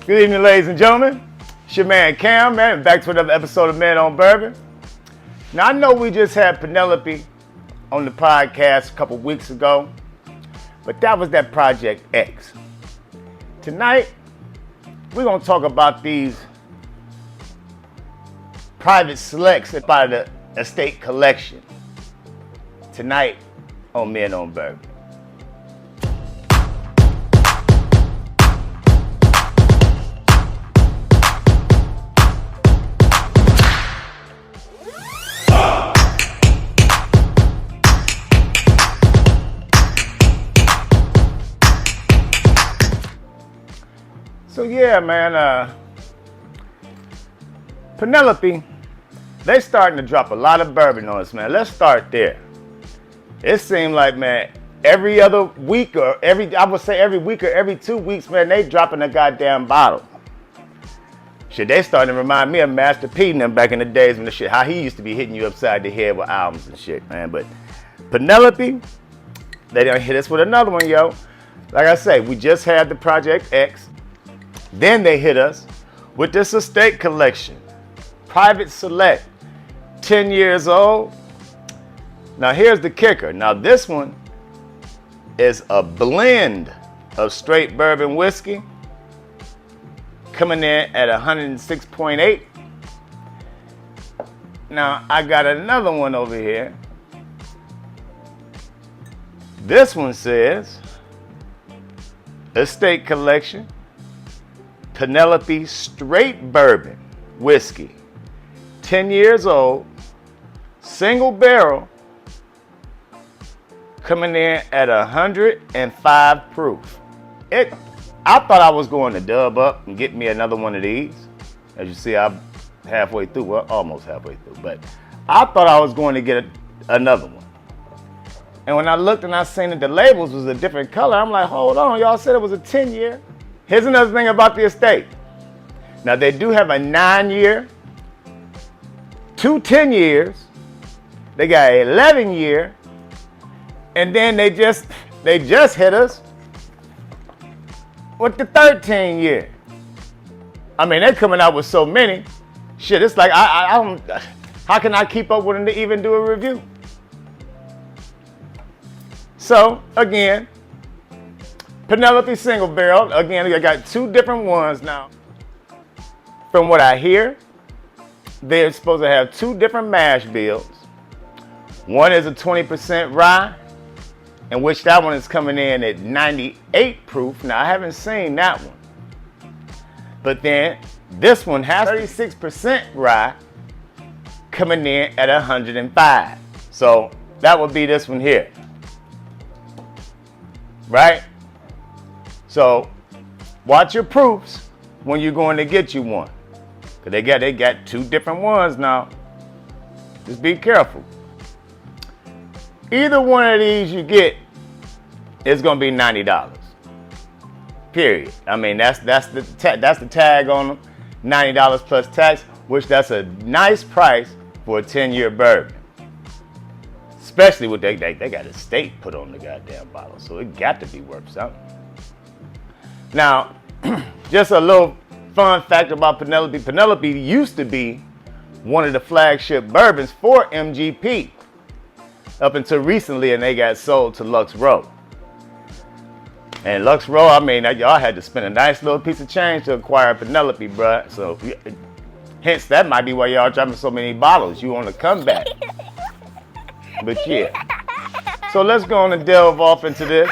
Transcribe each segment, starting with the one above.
Good evening, ladies and gentlemen. It's your man Cam, man, and back to another episode of Men on Bourbon. Now, I know we just had Penelope on the podcast a couple weeks ago, but that was that Project X. Tonight, we're going to talk about these private selects by the estate collection. Tonight on Men on Bourbon. So yeah, man, Penelope, they starting to drop a lot of bourbon on us, man. Let's start there. It seemed like, man, every other week or every week or every 2 weeks, man, they dropping a goddamn bottle. Shit, they starting to remind me of Master P and them back in the days when the shit, how he used to be hitting you upside the head with albums and shit, man. But Penelope, they done hit us with another one, yo. Like I say, we just had the Project X. Then they hit us with this estate collection, private select, 10 years old. Now here's the kicker. Now this one is a blend of straight bourbon whiskey, coming in at 106.8. Now I got another one over here. This one says estate collection, Penelope straight bourbon whiskey, 10 years old, single barrel, coming in at 105 proof. I thought I was going to dub up and get me another one of these. As you see, I'm halfway through, well, almost halfway through, but I thought I was going to get another one. And when I looked and I seen that the labels was a different color, I'm like, hold on, y'all said it was a 10-year. Here's another thing about the estate. Now they do have a 9-year, 2 10 years, they got an 11-year, and then they just hit us with the 13-year. I mean, they're coming out with so many. Shit, it's like I don't. How can I keep up with them to even do a review? So again, Penelope single barrel. Again, I got 2 different ones now. From what I hear, they're supposed to have 2 different mash bills. One is a 20% rye, in which that one is coming in at 98 proof. Now, I haven't seen that one. But then this one has 36% rye, coming in at 105. So that would be this one here. Right? So watch your proofs when you're going to get you one. Cause they got 2 different ones now. Just be careful. Either one of these you get is gonna be $90. Period. I mean that's the tag on them. $90 plus tax, which that's a nice price for a 10-year bourbon. Especially with they got a state put on the goddamn bottle, so it got to be worth something. Now, just a little fun fact about Penelope. Penelope used to be one of the flagship bourbons for MGP up until recently, and they got sold to Lux Row. And Lux Row, I mean, y'all had to spend a nice little piece of change to acquire Penelope, bruh. So, hence, that might be why y'all dropping so many bottles. You on the comeback. But yeah. So let's go on and delve off into this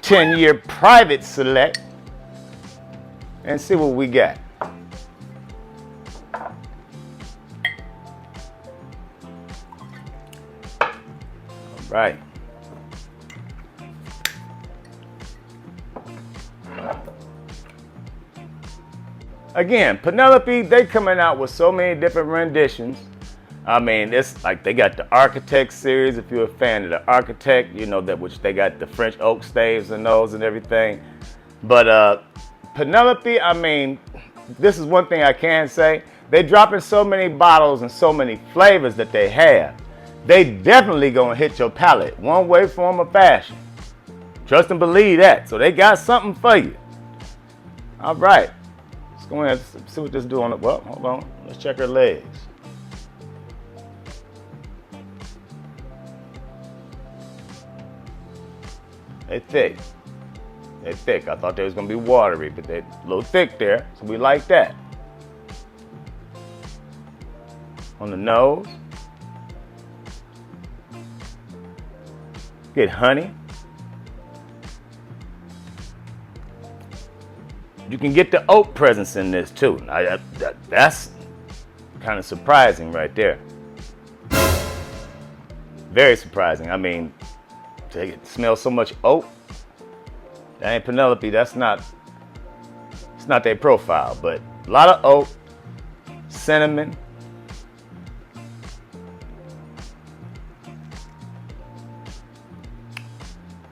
10-year private select and see what we got. All right. Again, Penelope, they coming out with so many different renditions. I mean, it's like they got the Architect series. If you're a fan of the Architect, you know that which they got the French oak staves and those and everything. But Penelope, I mean, this is one thing I can say. They dropping so many bottles and so many flavors that they have. They definitely gonna hit your palate one way, form, or fashion. Trust and believe that. So they got something for you. All right. Let's go ahead and see what this do on the, well, hold on. Let's check her legs. They thick. They're thick. I thought they was gonna be watery, but they're a little thick there, so we like that. On the nose. Get honey. You can get the oat presence in this too. That's kind of surprising right there. Very surprising. I mean, to smell so much oat. That ain't Penelope. It's not their profile, but a lot of oat, cinnamon.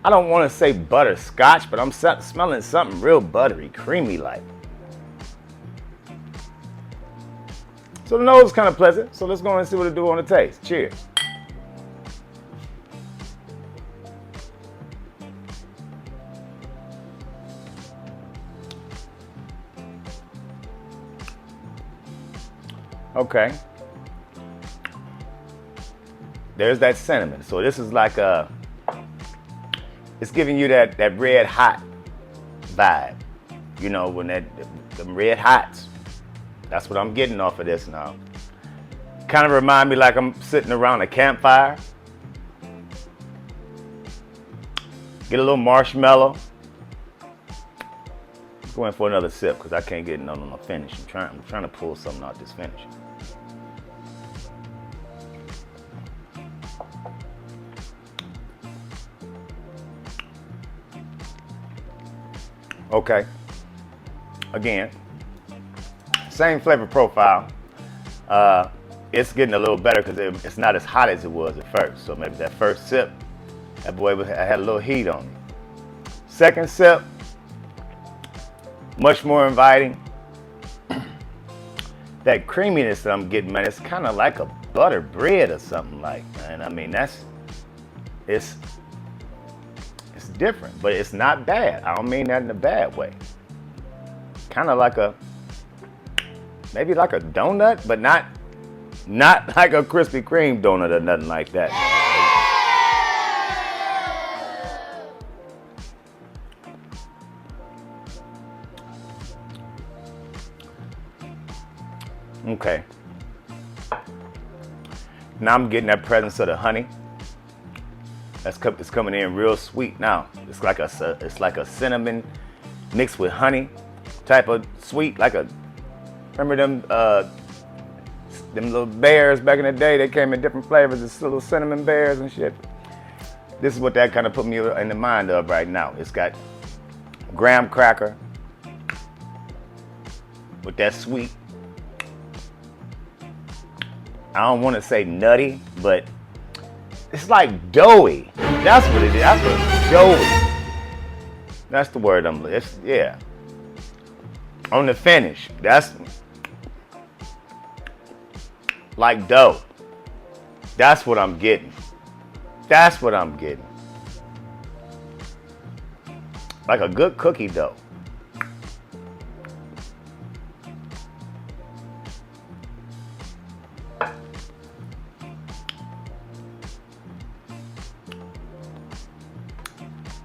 I don't want to say butterscotch, but I'm smelling something real buttery, creamy like. So the nose is kind of pleasant. So let's go and see what it do on the taste. Cheers. Okay. There's that cinnamon. So this is like it's giving you that red hot vibe. You know, when them red hots. That's what I'm getting off of this now. Kind of remind me like I'm sitting around a campfire. Get a little marshmallow. Going for another sip because I can't get none on the finish. I'm trying to pull something out this finish. Okay. Again, same flavor profile. It's getting a little better because it's not as hot as it was at first. So maybe that first sip, that boy had a little heat on it. Second sip, much more inviting. That creaminess that I'm getting, man, it's kind of like a butter bread or something like, man. I mean, it's different, but it's not bad. I don't mean that in a bad way. Kind of like maybe like a donut, but not like a Krispy Kreme donut or nothing like that. Okay. Now I'm getting that presence of the honey. It's coming in real sweet now. It's like a cinnamon mixed with honey type of sweet. Remember them little bears back in the day? They came in different flavors. It's little cinnamon bears and shit. This is what that kind of put me in the mind of right now. It's got graham cracker with that sweet. I don't want to say nutty, but it's like doughy. That's what it is. That's what it's doughy. That's the word yeah. On the finish, that's like dough. That's what I'm getting. That's what I'm getting. Like a good cookie dough.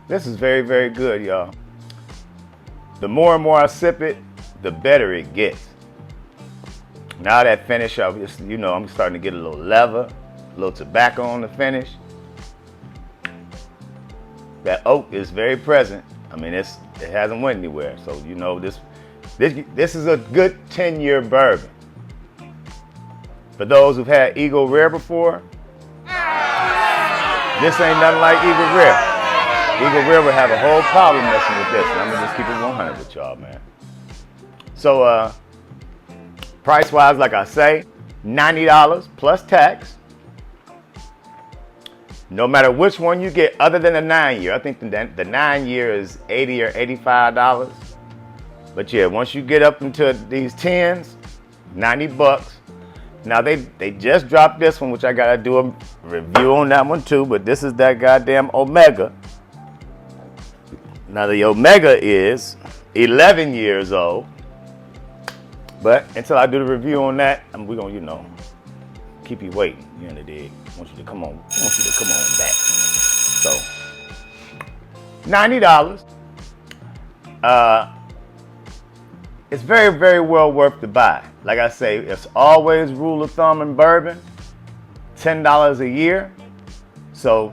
This is very, very good, y'all. The more and more I sip it, the better it gets. Now that finish, I'm starting to get a little leather, a little tobacco on the finish. That oak is very present. I mean, it hasn't went anywhere. So this is a good 10-year bourbon. For those who've had Eagle Rare before, this ain't nothing like Eagle Rare. Eagle Rare would have a whole problem messing with this, and I'm gonna just keep it 100 with y'all, man. So, price-wise, like I say, $90 plus tax. No matter which one you get, other than the 9-year. I think the 9-year is $80 or $85. But yeah, once you get up into these 10s, $90. Now they just dropped this one, which I gotta do a review on that one too. But this is that goddamn Omega. Now the Omega is 11 years old. But until I do the review on that, we're going to, keep you waiting. You know the dig. I want you to come on. I want you to come on back. So, $90. It's very, very well worth to buy. Like I say, it's always rule of thumb in bourbon, $10 a year. So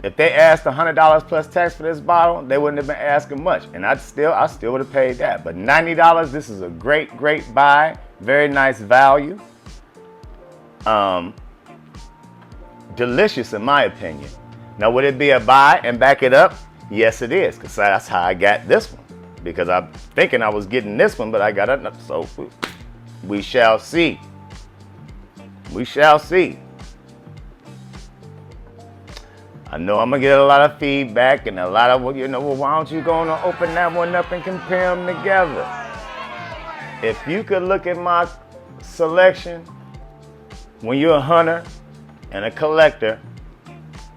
if they asked $100 plus tax for this bottle, they wouldn't have been asking much. And I still would have paid that. But $90, this is a great, great buy. Very nice value. Delicious in my opinion. Now, would it be a buy and back it up? Yes, it is, because that's how I got this one. Because I'm thinking I was getting this one, but I got another. So we shall see. We shall see. I know I'm going to get a lot of feedback and a lot of, well, why don't you go and open that one up and compare them together? If you could look at my selection, when you're a hunter and a collector,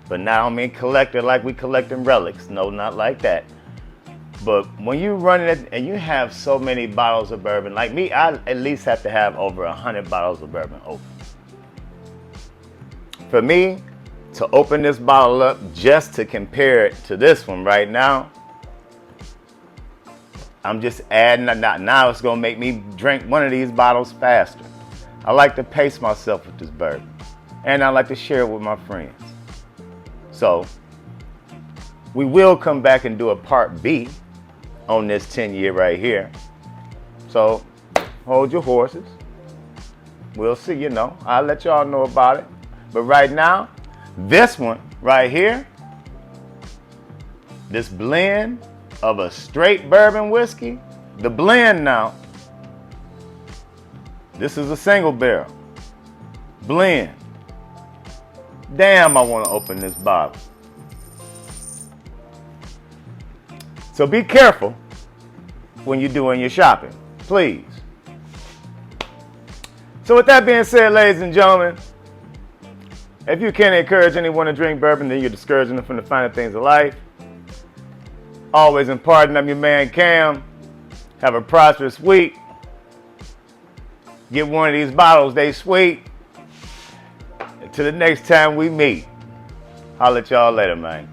but now I don't mean collector like we collecting relics. No, not like that. But when you run it and you have so many bottles of bourbon, like me, I at least have to have over 100 bottles of bourbon open. For me, to open this bottle up just to compare it to this one right now, I'm just adding, now it's gonna make me drink one of these bottles faster. I like to pace myself with this bourbon, and I like to share it with my friends. So we will come back and do a part B on this 10-year right here. So hold your horses. We'll see, I'll let y'all know about it. But right now, this one right here, this blend of a straight bourbon whiskey, the blend now, this is a single barrel blend. Damn, I want to open this bottle. So be careful when you're doing your shopping, please. So with that being said, ladies and gentlemen, if you can't encourage anyone to drink bourbon, then you're discouraging them from the finer things of life. Always imparting, I'm your man Cam. Have a prosperous week. Get one of these bottles, they sweet. Until the next time we meet. Holla at y'all later, man.